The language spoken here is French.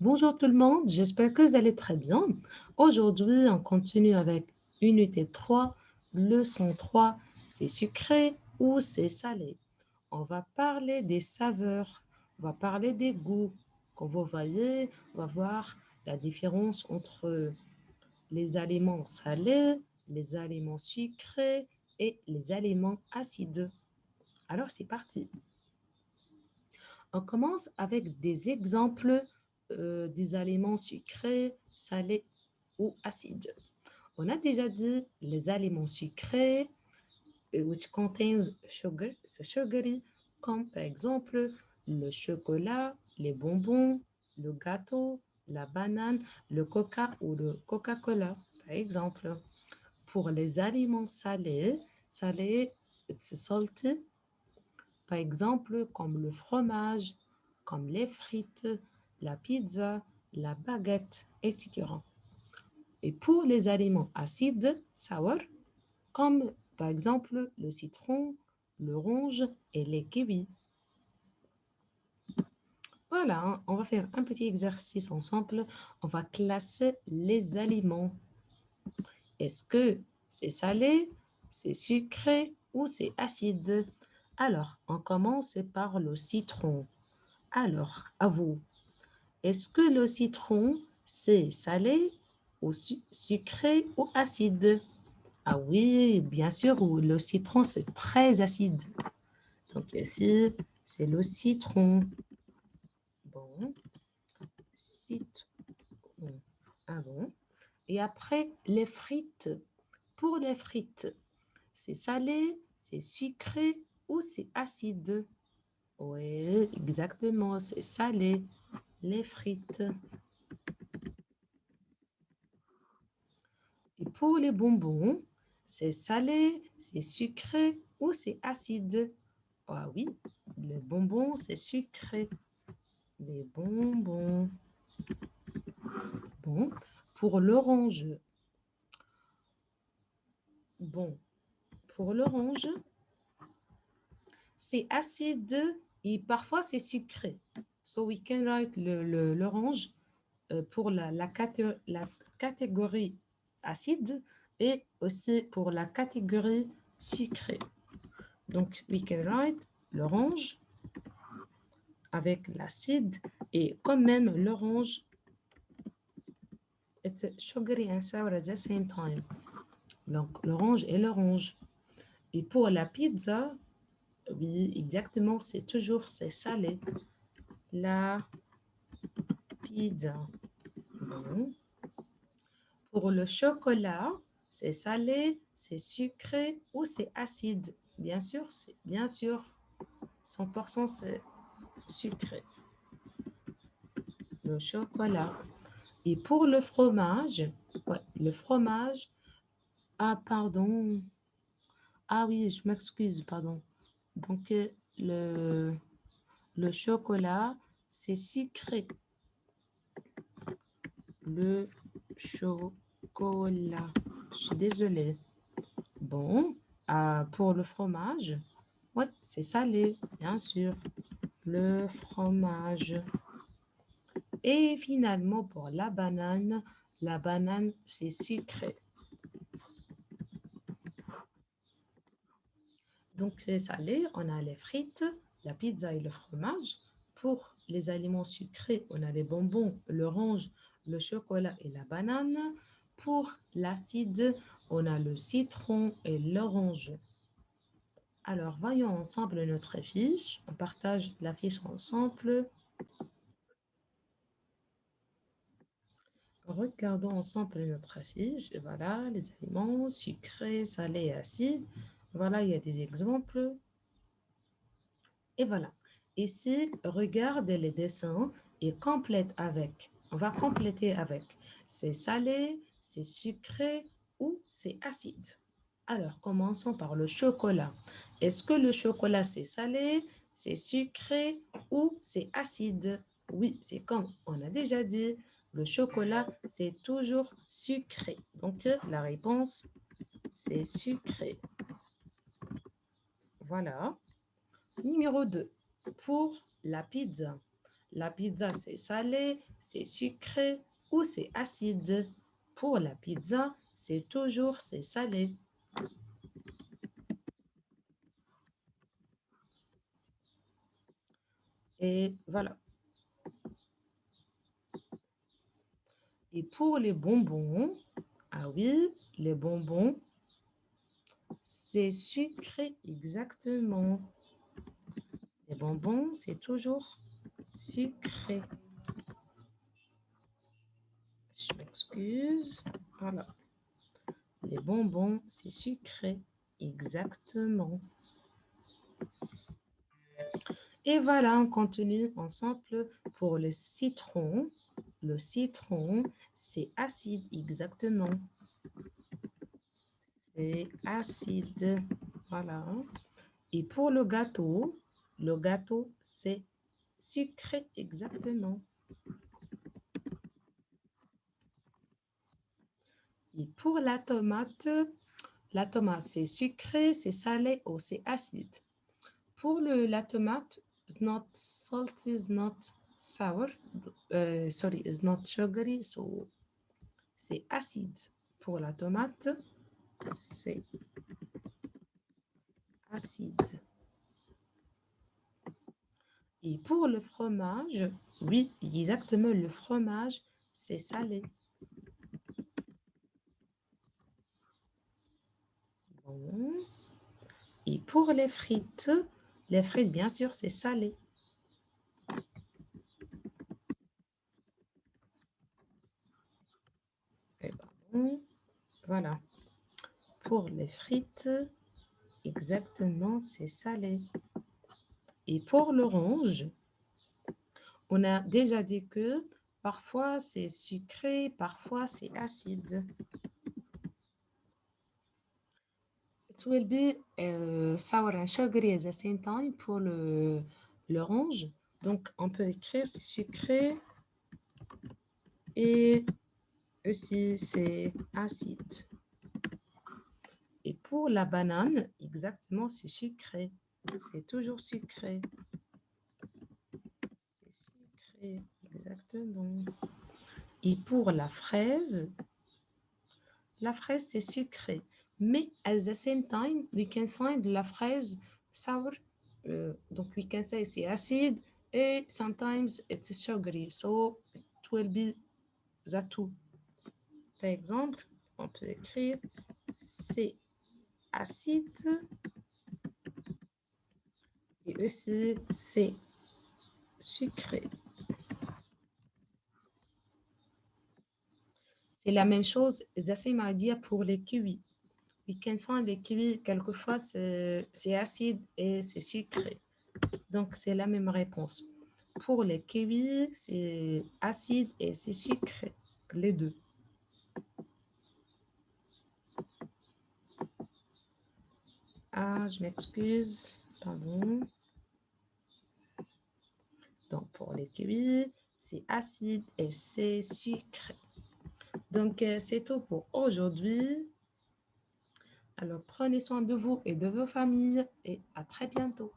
Bonjour tout le monde, j'espère que vous allez très bien. Aujourd'hui, on continue avec unité 3, leçon 3, c'est sucré ou c'est salé. On va parler des saveurs, on va parler des goûts. Comme vous voyez, on va voir la différence entre les aliments salés, les aliments sucrés et les aliments acides. Alors, c'est parti. On commence avec des exemples des aliments sucrés, salés ou acides. On a déjà dit les aliments sucrés, which contains sugar, c'est sugary, comme par exemple le chocolat, les bonbons, le gâteau, la banane, le coca ou le Coca-Cola, par exemple. Pour les aliments salés, salés, it's salty, par exemple, comme le fromage, comme les frites, la pizza, la baguette, etc. Et pour les aliments acides, sour, comme par exemple le citron, l'orange et les kiwis. Voilà, hein, on va faire un petit exercice ensemble. On va classer les aliments. Est-ce que c'est salé, c'est sucré ou c'est acide? Alors, on commence par le citron. Alors, à vous, est-ce que le citron, c'est salé ou sucré ou acide? Ah oui, bien sûr, le citron, c'est très acide. Donc ici, c'est le citron. Bon, citron. Ah bon. Et après, les frites. Pour les frites, c'est salé, c'est sucré ou c'est acide? Oui, exactement, c'est salé, les frites. Et pour les bonbons, c'est salé, c'est sucré ou c'est acide? Ah oui, le bonbon, c'est sucré. Les bonbons. Bon, pour l'orange. Bon, pour l'orange, c'est acide et parfois c'est sucré. So we can write l'orange pour la catégorie acide et aussi pour la catégorie sucrée. Donc, we can write l'orange avec l'acide et quand même l'orange, it's sugary and sour at the same time. Donc, l'orange et l'orange. Et pour la pizza, oui, exactement, c'est toujours, c'est salé. La pizza. Bon. Pour le chocolat, c'est salé, c'est sucré ou c'est acide. Bien sûr, 100% c'est sucré. Le chocolat. Et pour le fromage, ouais, le fromage, ah pardon, ah oui, je m'excuse, pardon. Donc le chocolat, c'est sucré. Le chocolat. Je suis désolée. Bon, pour le fromage, ouais, c'est salé, bien sûr. Le fromage. Et finalement, pour la banane, c'est sucré. Donc, c'est salé, on a les frites, la pizza et le fromage. Pour les aliments sucrés, on a les bonbons, l'orange, le chocolat et la banane. Pour l'acide, on a le citron et l'orange. Alors, voyons ensemble notre fiche. On partage la fiche ensemble. Regardons ensemble notre fiche. Voilà, les aliments sucrés, salés et acides. Voilà, il y a des exemples. Et voilà. Ici, regarde les dessins et complète avec. On va compléter avec. C'est salé, c'est sucré ou c'est acide. Alors, commençons par le chocolat. Est-ce que le chocolat, c'est salé, c'est sucré ou c'est acide? Oui, c'est comme on a déjà dit, le chocolat, c'est toujours sucré. Donc, la réponse, c'est sucré. Voilà. Numéro 2. Pour la pizza. La pizza, c'est salé, c'est sucré ou c'est acide. Pour la pizza, c'est salé. Et voilà. Et pour les bonbons, ah oui, les bonbons, c'est sucré, exactement. Les bonbons, c'est toujours sucré. Je m'excuse. Voilà. Les bonbons, c'est sucré, exactement. Et voilà, on continue ensemble pour le citron. Le citron, c'est acide, exactement. C'est acide. Voilà. Et pour le gâteau, c'est sucré, exactement. Et pour la tomate, c'est sucré, c'est salé ou c'est acide. Pour la tomate, it's not salty, it's not sour. Sorry, it's not sugary, so c'est acide. Pour la tomate, c'est acide. Et pour le fromage, oui, exactement, le fromage, c'est salé. Bon. Et pour les frites, bien sûr, c'est salé. Et ben, bon, voilà. Pour les frites, exactement, c'est salé. Et pour l'orange, on a déjà dit que parfois c'est sucré, parfois c'est acide. It will be sour and sugary at the same time pour l'orange. Donc, on peut écrire c'est sucré et aussi c'est acide. Et pour la banane, exactement, c'est sucré. C'est toujours sucré. C'est sucré, exactement. Et pour la fraise, c'est sucré. Mais at the same time, we can find la fraise sour. Donc, we can say c'est acide et sometimes it's sugary. So, it will be the two. Par exemple, on peut écrire c'est acide et aussi c'est sucré. C'est la même chose, the same idea pour les kiwis. We can find les kiwis, quelquefois c'est acide et c'est sucré. Donc, c'est la même réponse. Pour les kiwis, c'est acide et c'est sucré, les deux. Ah, je m'excuse, pardon. Donc, pour les kiwis, c'est acide et c'est sucré. Donc, c'est tout pour aujourd'hui. Alors, prenez soin de vous et de vos familles et à très bientôt.